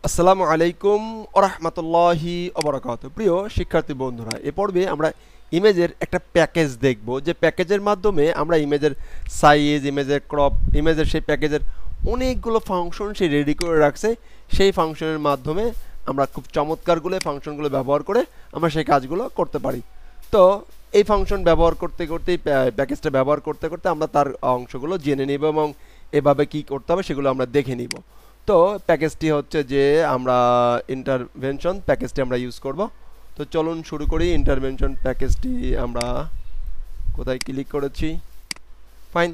আসসালামু আলাইকুম ওরহমতুল্লাহি ওবরাকাতুহু। প্রিয় শিক্ষার্থী বন্ধুরা, এ পর্বে আমরা ইমেজের একটা প্যাকেজ দেখব, যে প্যাকেজের মাধ্যমে আমরা ইমেজের সাইজ, ইমেজের ক্রপ, ইমেজের সেই প্যাকেজের অনেকগুলো ফাংশন সে রেডি করে রাখছে। সেই ফাংশনের মাধ্যমে আমরা খুব চমৎকারগুলো ফাংশনগুলো ব্যবহার করে আমরা সেই কাজগুলো করতে পারি। তো এই ফাংশন ব্যবহার করতে করতেই প্যাকেজটা ব্যবহার করতে করতে আমরা তার অংশগুলো জেনে নিব এবং এভাবে কি করতে হবে সেগুলো আমরা দেখে নিব। তো প্যাকেজটি হচ্ছে যে আমরা ইন্টারভেনশন প্যাকেজটি আমরা ইউজ করব। তো চলুন শুরু করি। ইন্টারভেনশন প্যাকেজটি আমরা কোথায় ক্লিক করেছি? ফাইন,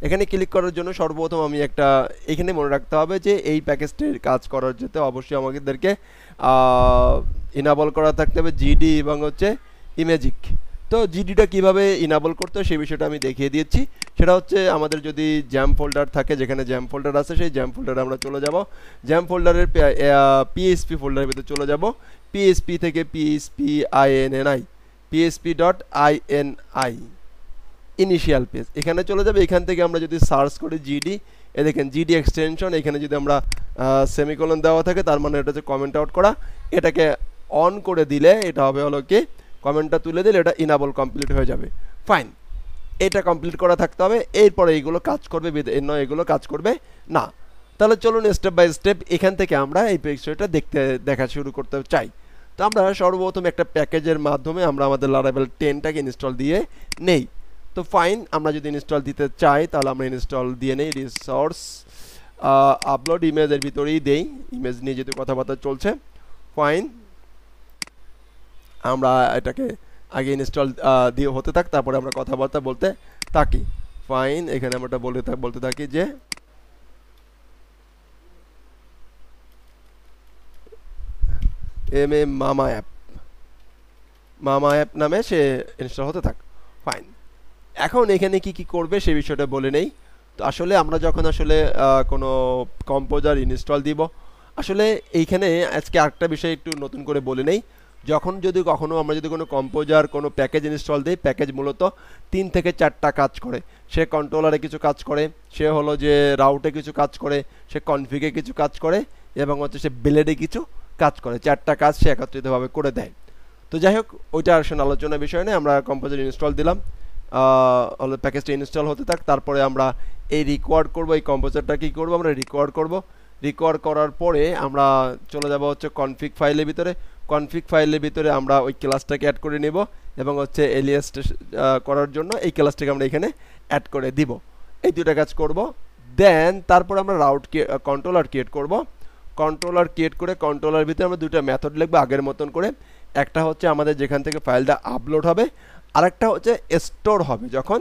এখানে ক্লিক করার জন্য সর্বপ্রথম আমি একটা এখানে মনে রাখতে হবে যে এই প্যাকেজটির কাজ করার যেতে অবশ্যই আমাদেরকে ইনাবল করা থাকতে হবে জিডি এবং হচ্ছে ইমেজিক। তো জিডিটা কিভাবে ইনাবল করতে হয় সেই বিষয়টা আমি দেখিয়ে দিয়েছি। সেটা হচ্ছে আমাদের যদি জ্যাম ফোল্ডার থাকে, যেখানে জ্যাম ফোল্ডার আছে সেই জ্যাম ফোল্ডারে আমরা চলে যাব। জ্যাম ফোল্ডারের পিএসপি ফোল্ডারের ভিতরে চলে যাব। পিএসপি থেকে পিএসপি.আইএনআই ইনিশিয়াল পেজ এখানে চলে যাবে। এখান থেকে আমরা যদি সার্চ করি জিডি, এ দেখেন জিডি এক্সটেনশন, এখানে যদি আমরা সেমিকোলন দেওয়া থাকে তার মানে এটা হচ্ছে কমেন্ট আউট করা। এটাকে অন করে দিলে এটা হবে হলো কি, কমেন্টটা তুলে দিলে এটা ইনাবল কমপ্লিট হয়ে যাবে। ফাইন, এটা কমপ্লিট করা থাকতে হবে। এরপরে এইগুলো কাজ করবে, নয় এগুলো কাজ করবে না। তাহলে চলুন স্টেপ বাই স্টেপ এখান থেকে আমরা এই বিষয়টা দেখা শুরু করতে চাই। তো আমরা সর্বপ্রথম একটা প্যাকেজের মাধ্যমে আমরা আমাদের লারাভেল 10টাকে ইনস্টল দিয়ে নেই। তো ফাইন, আমরা যদি ইনস্টল দিতে চাই তাহলে আমরা ইনস্টল দিয়ে নেই। রিসোর্স আপলোড ইমেজের ভিতরেই দেই, ইমেজ নিয়ে যেহেতু কথাবার্তা চলছে। ফাইন, আমরা এটাকে আগে ইনস্টল দিয়ে হতে থাক, তারপরে আমরা কথাবার্তা বলতে থাকি। ফাইন, এখানে আমরা বলতে থাকি যে মামা অ্যাপ নামে সে ইনস্টল হতে থাক। ফাইন, এখন এখানে কি কি করবে সে বিষয়টা বলে নেই। তো আসলে আমরা যখন আসলে কোনো কম্পোজার ইনস্টল দিব, আসলে এইখানে আজকে আরেকটা বিষয় একটু নতুন করে বলে নেই। যখন যদি কখনো আমরা যদি কোনো কম্পোজার কোনো প্যাকেজ ইনস্টল দিই, প্যাকেজ মূলত 3 থেকে 4টা কাজ করে। সে কন্ট্রোলারে কিছু কাজ করে, সে হলো যে রাউটে কিছু কাজ করে, সে কনফিগে কিছু কাজ করে এবং হচ্ছে সে ব্লেডে কিছু কাজ করে। 4টা কাজ সে একত্রিতভাবে করে দেয়। তো যাই হোক, ওইটা আসলে আলোচনার বিষয় নেই। আমরা কম্পোজার ইনস্টল দিলাম, প্যাকেজটা ইনস্টল হতে থাক। তারপরে আমরা এই রিকোয়ার্ড করব, এই কম্পোজারটা কী করবো, আমরা রিকোয়ার্ড করব। রিকোয়ার্ড করার পরে আমরা চলে যাব হচ্ছে কনফিগ ফাইলের ভিতরে। কনফিগ ফাইলের ভিতরে আমরা ওই ক্লাসটাকে অ্যাড করে নেব এবং হচ্ছে এলিয়াস করার জন্য এই ক্লাসটাকে আমরা এখানে অ্যাড করে দিব। এই দুটো কাজ করব। দেন তারপর আমরা কন্ট্রোলার ক্রিয়েট করব। কন্ট্রোলার ক্রিয়েট করে কন্ট্রোলার ভিতরে আমরা দুটো মেথড লিখবো আগের মতন করে। একটা হচ্ছে আমাদের যেখান থেকে ফাইলটা আপলোড হবে, আরেকটা হচ্ছে স্টোর হবে। যখন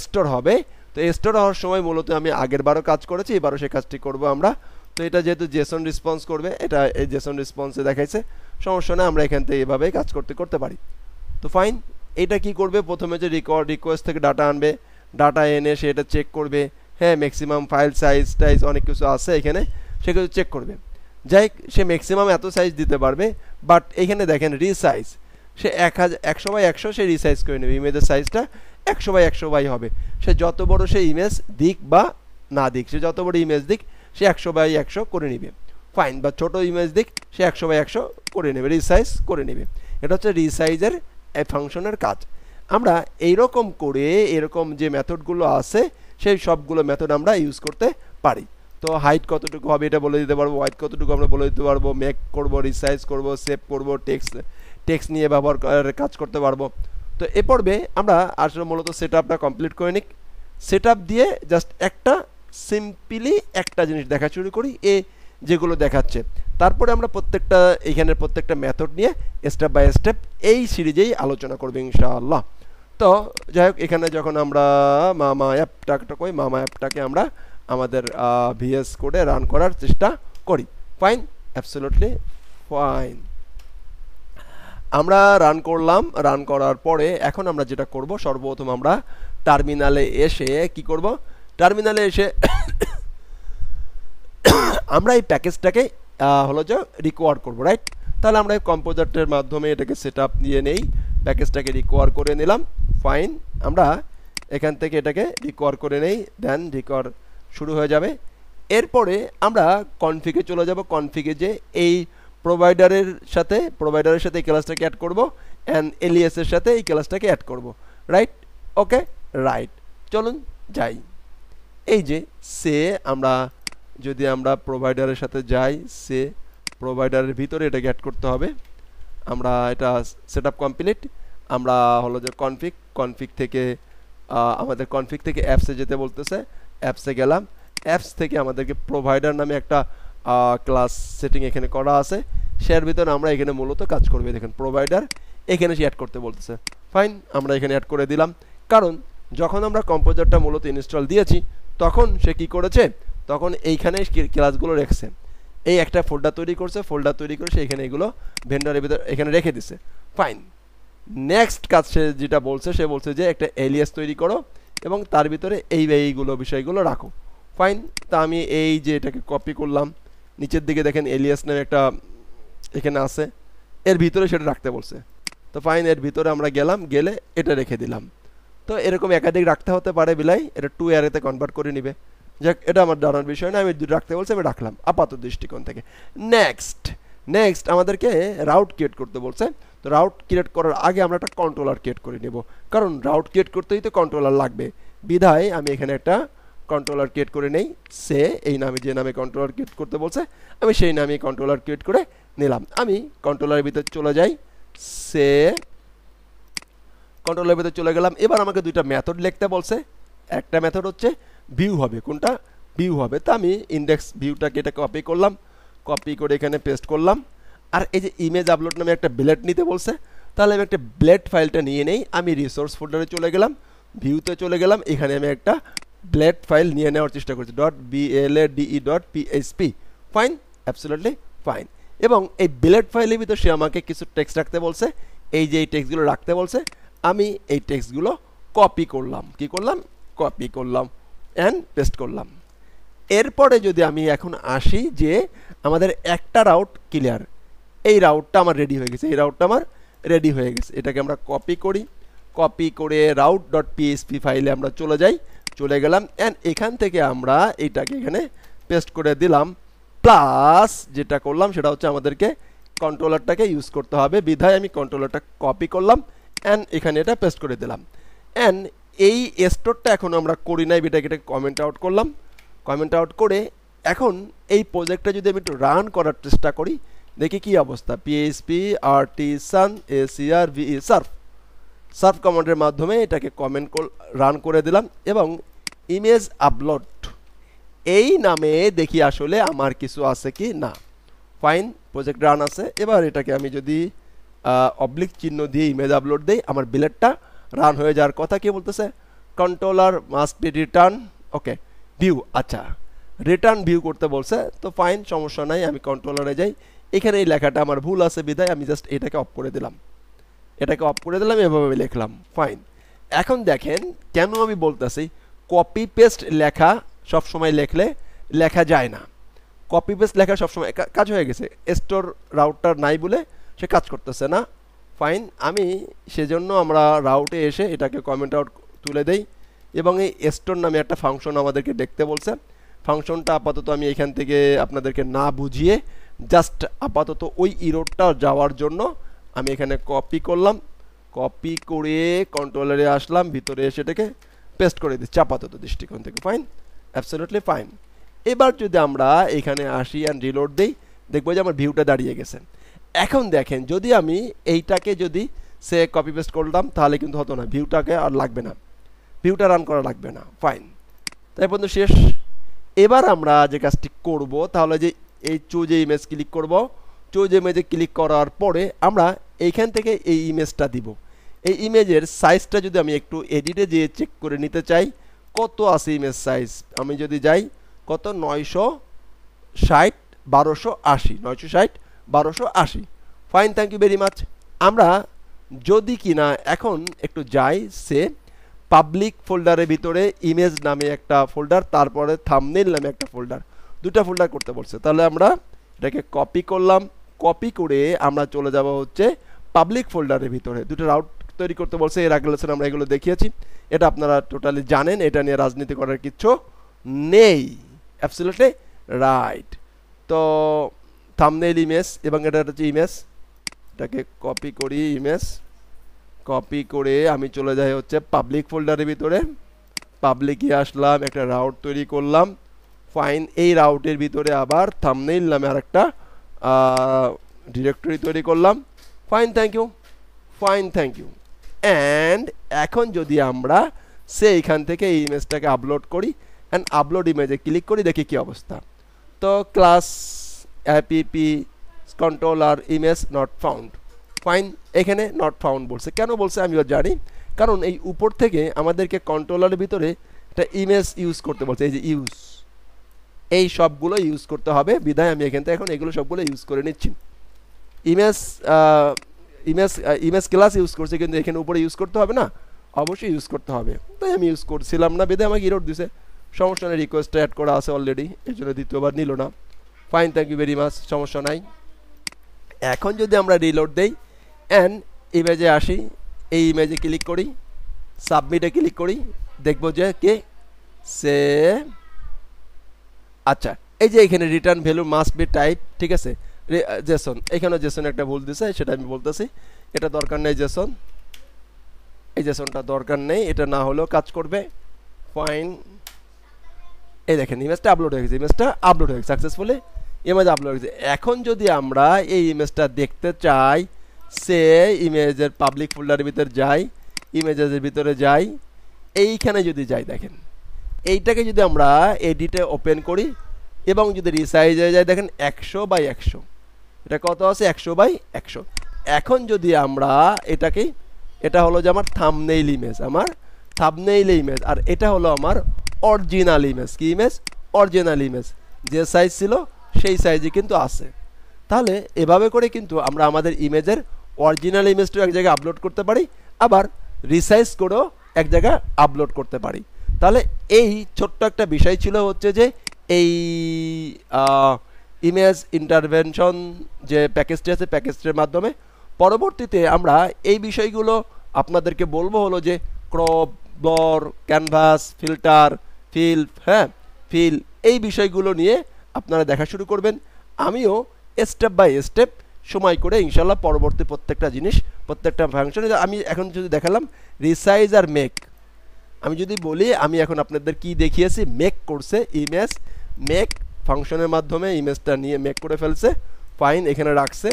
স্টোর হবে, তো স্টোর হওয়ার সময় মূলত আমি আগের বারও কাজ করেছি, এবারও সেই কাজটি করব আমরা। তো এটা যেহেতু জেসন রেসপন্স করবে, এটা এই জেসন রেসপন্সে দেখাইছে, সমস্যা না, আমরা এখান থেকে এভাবেই কাজ করতে পারি। তো ফাইন, এটা কি করবে, প্রথমে যে রিকোয়েস্ট থেকে ডাটা আনবে, ডাটা এনে সে এটা চেক করবে। হ্যাঁ, ম্যাক্সিমাম ফাইল সাইজ অনেক কিছু আছে এখানে, সেগুলো চেক করবে। যাই সে ম্যাক্সিমাম এত সাইজ দিতে পারবে, বাট এখানে দেখেন রিসাইজ সে 100/100 সে রিসাইজ করে নেবে। ইমেজের সাইজটা 100/100 হবে। সে যত বড় সে ইমেজ দিক বা না দিক, সে যত বড় ইমেজ দিক সে 100/100 করে নেবে। ফাইন, বা ছোট ইমেজ দিক সে 100/100 করে নেবে, রিসাইজ করে নেবে। এটা হচ্ছে রিসাইজের ফাংশনের কাজ। আমরা এইরকম করে এরকম যে মেথডগুলো আছে সেই সবগুলো মেথড আমরা ইউজ করতে পারি। তো হাইট কতটুকু হবে এটা বলে দিতে পারবো, ওয়াইড কতটুকু আমরা বলে দিতে পারবো, মেক করব, রিসাইজ করব, সেভ করব, টেক্সট নিয়ে ব্যবহার কাজ করতে পারবো। তো এ পর্বে আমরা আসলে মূলত সেট আপটা কমপ্লিট করে নিই। সেট আপ দিয়ে জাস্ট সিম্পলি একটা জিনিস দেখা শুরু করি, যেগুলো দেখাচ্ছে। তারপরে আমরা এখানের প্রত্যেকটা মেথড নিয়ে স্টেপ বাই স্টেপ এই সিরিজেই আলোচনা করবো ইনশাআল্লাহ। তো যাই হোক, এখানে যখন আমরা মামা অ্যাপটাকে আমরা আমাদের ভিএস কোডে রান করার চেষ্টা করি। ফাইন, অ্যাবসলিউটলি ফাইন, আমরা রান করলাম। রান করার পরে এখন আমরা যেটা করব, সর্বপ্রথম আমরা টার্মিনালে এসে কি করব, টার্মিনালে এসে আমরা এই প্যাকেজটাকে হলো যে রিকোয়ার করব, রাইট? তাহলে আমরা এই কম্পোজারটার মাধ্যমে এটাকে সেট আপ দিয়ে নেই, প্যাকেজটাকে রিকোয়ার করে নিলাম। ফাইন, আমরা এখান থেকে এটাকে রিকোয়ার করে নেই, দেন রিকোয়ার শুরু হয়ে যাবে। এরপরে আমরা কনফিগে চলে যাব। কনফিগে যে এই প্রোভাইডারের সাথে এই ক্লাসটাকে অ্যাড করব অ্যান্ড এলিয়াস এর সাথে এই ক্লাসটাকে অ্যাড করব, রাইট? ওকে, রাইট, চলুন যাই। এই যে সে আমরা যদি আমরা প্রোভাইডারের সাথে যাই, সে প্রোভাইডারের ভিতরে এটাকে অ্যাড করতে হবে। আমরা এটা সেটআপ কমপ্লিট। আমরা হলো যে কনফিগ থেকে আমাদের কনফিগ থেকে অ্যাপসে যেতে বলতেছে, অ্যাপসে গেলাম। অ্যাপস থেকে আমাদেরকে প্রোভাইডার নামে একটা ক্লাস সেটিং এখানে করা আছে, সেটার ভিতরে আমরা এখানে মূলত কাজ করবে। দেখেন প্রোভাইডার এখানে সে অ্যাড করতে বলতেছে, ফাইন, আমরা এখানে অ্যাড করে দিলাম। কারণ যখন আমরা কম্পোজারটা মূলত ইনস্টল দিয়েছি তখন সে কি করেছে, তখন এইখানে ক্লাসগুলো রেখেছে, এই একটা ফোল্ডার তৈরি করছে, ফোল্ডার তৈরি করে সে এখানে এগুলো ভেন্ডারের ভিতরে এখানে রেখে দিছে, ফাইন। নেক্সট কাজ সে যেটা বলছে, সে বলছে যে একটা এলিয়াস তৈরি করো এবং তার ভিতরে এইগুলো বিষয়গুলো রাখো, ফাইন। তা আমি এই যে এটাকে কপি করলাম, নিচের দিকে দেখেন এলিয়াস নামে একটা এখানে আছে, এর ভিতরে সেটা রাখতে বলছে। তো ফাইন, এর ভিতরে আমরা গেলাম, গেলে এটা রেখে দিলাম। তো এরকম একাধিক রাখতে হতে পারে বিলাই এটা 2 অ্যারেতে কনভার্ট করে নিবে। যাক, এটা আমার জানার বিষয় না, আমি রাখতে বলছি, আমি রাখলাম আপাতত দৃষ্টিকোণ থেকে। নেক্সট আমাদেরকে রাউট ক্রিয়েট করতে বলছে। তো রাউট ক্রিয়েট করার আগে আমরা একটা কন্ট্রোলার ক্রিয়েট করে নেব, কারণ রাউট ক্রিয়েট করতেই তো কন্ট্রোলার লাগবে। বিধায় আমি এখানে একটা কন্ট্রোলার ক্রিয়েট করে নেই। সে এই নামে, যে নামে কন্ট্রোলার ক্রিয়েট করতে বলছে আমি সেই নামে কন্ট্রোলার ক্রিয়েট করে নিলাম। আমি কন্ট্রোলারের ভিতরে চলে যাই, সে কন্ট্রোলের ভিতরে চলে গেলাম। এবার আমাকে দুইটা মেথড লিখতে বলছে। একটা মেথড হচ্ছে ভিউ হবে, কোনটা ভিউ হবে। তা আমি ইন্ডেক্স ভিউটাকে এটা কপি করলাম, কপি করে এখানে পেস্ট করলাম। আর এই যে ইমেজ আপলোড নামে একটা ব্লেড নিতে বলছে, তাহলে আমি একটা ব্লেড ফাইলটা নিয়ে নেই। আমি রিসোর্স ফোল্ডারে চলে গেলাম, ভিউতে চলে গেলাম, এখানে আমি একটা ব্লেড ফাইল নিয়ে নেওয়ার চেষ্টা করছি, .blade.php, ফাইন, অ্যাবসলিউটলি ফাইন। এবং এই ব্লেড ফাইলের ভিতরে সে আমাকে কিছু টেক্সট রাখতে বলছে, এই যে এই টেক্সটগুলো রাখতে বলছে, আমি এই টেক্সটগুলো কপি করলাম, কি করলাম, কপি করলাম অ্যান্ড পেস্ট করলাম। এরপরে যদি আমি এখন আসি যে আমাদের একটা রাউট ক্লিয়ার, এই রাউটটা আমার রেডি হয়ে গেছে, এই রাউটটা আমার রেডি হয়ে গেছে। এটাকে আমরা কপি করি, কপি করে route.php ফাইলে আমরা চলে গেলাম অ্যান্ড এখান থেকে আমরা এইটাকে এখানে পেস্ট করে দিলাম। প্লাস যেটা করলাম সেটা হচ্ছে আমাদেরকে কন্ট্রোলারটাকে ইউজ করতে হবে, বিধায় আমি কন্ট্রোলারটা কপি করলাম অ্যান্ড এখানে এটা পেস্ট করে দিলাম। অ্যান্ড এই স্টোরটা এখন আমরা করি নাই, এটাকে কমেন্ট আউট করলাম। কমেন্ট আউট করে এখন এই প্রজেক্টটা যদি আমি একটু রান করার চেষ্টা করি, দেখি কি অবস্থা। php artisan serve সার্ভ কমান্ডের মাধ্যমে এটাকে রান করে দিলাম এবং ইমেজ আপলোড এই নামে দেখি আসলে আমার কিছু আছে কি না। ফাইন, প্রজেক্ট রান আছে। এবার এটাকে আমি যদি অবলিক চিহ্ন দিয়ে ইমেজ আপলোড দেই, আমার বিলেটটা রান হয়ে যাওয়ার কথা। কি বলতেছে, controller must be return, okay, view, আচ্ছা রিটার্ন ভিউ করতে বলছে। তো ফাইন, সমস্যা নাই, আমি কন্ট্রোলারে যাই। এখানে এই লেখাটা আমার ভুল আছে বিধায় আমি জাস্ট এটাকে অফ করে দিলাম, এভাবে লিখলাম, ফাইন। এখন দেখেন কেন আমি বলতেছি কপি পেস্ট লেখা সবসময় লেখা যায় না। কপি পেস্ট লেখা সবসময় কাজ হয়ে গেছে, স্টোর রাউটার নাই বলে সে কাজ করতেছে না। ফাইন, আমি সেজন্য আমরা রাউটে এসে এটাকে কমেন্ট আউট তুলে দেই এবং এই স্টোর নামে একটা ফাংশন আমাদেরকে দেখতে বলছে। ফাংশনটা আপাতত আমি এখান থেকে আপনাদেরকে না বুঝিয়ে জাস্ট আপাতত ওই ইরোডটা যাওয়ার জন্য আমি এখানে কপি করলাম, কপি করে কন্ট্রোলারে আসলাম, ভিতরে এসে এটাকে পেস্ট করে দিচ্ছি আপাতত দৃষ্টিকোণ থেকে। Fine, absolutely fine. এবার যদি আমরা এখানে আসি অ্যান্ড রিলোড দিই, দেখবো যে আমার ভিউটা দাঁড়িয়ে গেছে। এখন দেখেন যদি আমি এইটাকে যদি সে কপি পেস্ট করলাম তাহলে কিন্তু হতো না, ভিউটাকে আর লাগবে না, ভিউটা রান করা লাগবে না। ফাইন, তাই পর্যন্ত শেষ। এবার আমরা যে কাজটি করব তাহলে যে এই চুজ ইমেজ ক্লিক করব, চুজ ইমেজে ক্লিক করার পরে আমরা এইখান থেকে এই ইমেজটা দিব। এই ইমেজের সাইজটা যদি আমি একটু এডিটে যেয়ে চেক করে নিতে চাই কত আছে ইমেজ সাইজ, আমি যদি যাই কত 960 1280, 960 1280। Fine, thank you very much. আমরা যদি কিনা এখন একটু যাই সে পাবলিক ফোল্ডারের ভিতরে ইমেজ নামে একটা ফোল্ডার, তারপরে থাম্বনেইল নামে একটা ফোল্ডার, দুটা ফোল্ডার করতে বলছে। তাহলে আমরা এটাকে কপি করলাম, কপি করে আমরা চলে যাব হচ্ছে পাবলিক ফোল্ডারের ভিতরে। দুটো রাউট তৈরি করতে বলছে, এর আগে লেসনে আমরা এগুলো দেখিয়েছি, এটা আপনারা টোটালি জানেন, এটা নিয়ে রাজনীতি করার কিচ্ছু নেই। Absolutely right. তো থাম্বনেইল ইমেজ এবং এটা হচ্ছে ইমেজ, এটাকে কপি করি, ইমেজ কপি করে আমি চলে যাই হচ্ছে পাবলিক ফোল্ডারের ভিতরে, পাবলিকে আসলাম, একটা রাউট তৈরি করলাম, ফাইন। এই রাউটের ভিতরে আবার থাম্বনেইল নামে আরেকটা ডিরেক্টরি তৈরি করলাম, fine, thank you, fine, thank you. And এখন যদি আমরা এইখান থেকে এই ইমেজটাকে আপলোড করি অ্যান্ড আপলোড ইমেজে ক্লিক করি, দেখি কি অবস্থা। তো class app controller image not found, fine. এখানে নট ফাউন্ড বলছে, কেন বলছে আমিও জানি, কারণ এই উপর থেকে আমাদেরকে কন্ট্রোলারের ভিতরে একটা ইমেজ ইউজ করতে বলছে, এই যে ইউজ, এই সবগুলো ইউজ করতে হবে, বিধায় আমি এখান থেকে এখন এগুলো সবগুলো ইউজ করে নিচ্ছি। Image image image class use করছে, কিন্তু এখানে উপরে ইউজ করতে হবে না, অবশ্যই ইউজ করতে হবে, তাই আমি ইউজ করছিলাম না, বিধায় আমাকে ইরর দিছে। সমস্যা নেই, রিকোয়েস্টটা অ্যাড করা আছে অলরেডি, এই জন্য দ্বিতীয়বার নিল না, fine, thank you very much, সমস্যা নাই। এখন যদি আমরা রিলোড দেই অ্যান্ড ইমেজে আসি, এই ইমেজে ক্লিক করি, সাবমিটে ক্লিক করি, দেখব যে কে সে, আচ্ছা এই যে এখানে return value must be type, ঠিক আছে, জেসন, এখানেও জেসন একটা ভুল দিছে, সেটা আমি বলতেছি, এটা দরকার নেই জেসন, এই জেসনটা দরকার নেই, এটা না হলেও কাজ করবে, ফাইন। এই দেখেন ইমেজটা আপলোড হয়ে গেছে, ইমেজটা আপলোড হয়ে গেছে সাকসেসফুলি, ইমেজ আপলোড হয়ে গেছে। এখন যদি আমরা এই ইমেজটা দেখতে চাই, সে ইমেজের পাবলিক ফোল্ডারের ভিতরে যাই, ইমেজের ভিতরে যাই, এইখানে যদি যাই, দেখেন এইটাকে যদি আমরা এডিটে ওপেন করি এবং যদি রিসাইজে যাই, দেখেন 100/100, এটা কত আছে, 100/100। এখন যদি আমরা এটাকে, এটা হলো যে আমার থাম্বনেইল ইমেজ, আমার থাম্বনেইল ইমেজ, আর এটা হলো আমার অরিজিনাল ইমেজ, কি ইমেজ, অরিজিনাল ইমেজ, যে সাইজ ছিল সেই সাইজে কিন্তু আছে। তাহলে এভাবে করে কিন্তু আমরা আমাদের ইমেজের অরিজিনাল ইমেজটাও এক জায়গায় আপলোড করতে পারি, আবার রিসাইজ করেও এক জায়গায় আপলোড করতে পারি। তাহলে এই ছোট্ট একটা বিষয় ছিল হচ্ছে যে এই ইমেজ ইন্টারভেনশন যে প্যাকেজটি আছে, প্যাকেজটির মাধ্যমে পরবর্তীতে আমরা এই বিষয়গুলো আপনাদেরকে বলবো, হলো যে ক্রপ, ব্লর, ক্যানভাস, ফিল্টার, ফিল, হ্যাঁ ফিল, এই বিষয়গুলো নিয়ে আপনারা দেখা শুরু করবেন। আমিও স্টেপ বাই স্টেপ সময় করে ইনশাল্লাহ পরবর্তী প্রত্যেকটা জিনিস, প্রত্যেকটা ফাংশন, আমি এখন যদি দেখালাম রিসাইজ আর মেক, আমি যদি বলি, আমি এখন আপনাদের কি দেখিয়েছি, মেক করছে, ইমেজ মেক ফাংশনের মাধ্যমে ইমেজটা নিয়ে মেক করে ফেলছে, ফাইন, এখানে রাখছে,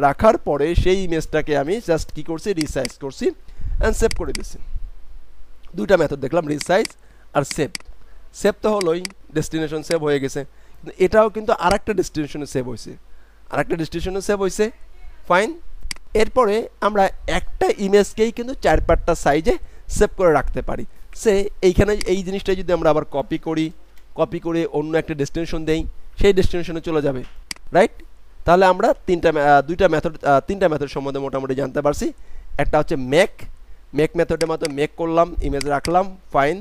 রাখার পরে সেই ইমেজটাকে আমি জাস্ট কি করছি, রিসাইজ করছি অ্যান্ড সেভ করে দিচ্ছি। দুইটা মেথড দেখলাম, রিসাইজ আর সেভ। সেভ তো হলোই, ডেস্টিনেশন সেভ হয়ে গেছে, কিন্তু এটাও কিন্তু আরেকটা ডেস্টিনেশনে সেভ হয়েছে, আরেকটা ডেস্টিনেশনে সেভ হয়েছে, ফাইন। এরপরে আমরা একটা ইমেজকেই কিন্তু 4-5টা সাইজে সেভ করে রাখতে পারি। এইখানে এই জিনিসটা যদি আমরা আবার কপি করি, কপি করে অন্য একটা ডেস্টিনেশন দেই, সেই ডেস্টিনেশনে চলে যাবে, রাইট। তাহলে আমরা তিনটা মেথড সম্বন্ধে মোটামুটি জানতে পারছি। একটা হচ্ছে মেক মেথডের মতো মেক করলাম, ইমেজ রাখলাম, ফাইন।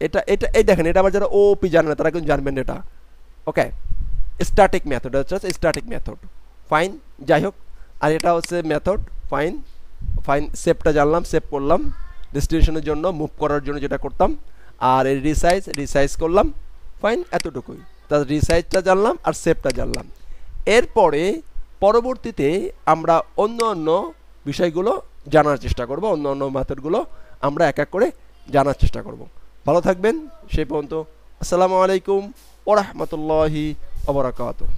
এটা এটা এই দেখেন, এটা আবার যারা ওপি জানে না তারা কিন্তু জানবেন এটা, ওকে। স্ট্যাটিক মেথড হচ্ছে স্ট্যাটিক মেথড, ফাইন, যাই হোক। আর এটা হচ্ছে মেথড, ফাইন, ফাইন। সেভটা জানলাম, সেভ করলাম ডেস্টিনেশনের জন্য, মুভ করার জন্য যেটা করতাম। আর এই রিসাইজ করলাম, ফাইন, এতটুকুই। তার রিসাইজটা জানলাম আর সেভটা জানলাম। এরপরে পরবর্তীতে আমরা অন্য বিষয়গুলো জানার চেষ্টা করব, অন্য মেথডগুলো আমরা এক এক করে জানার চেষ্টা করব। ভালো থাকবেন সেই পর্যন্ত। আসসালামু আলাইকুম ওয়া রাহমাতুল্লাহি ওয়া বারাকাতুহু।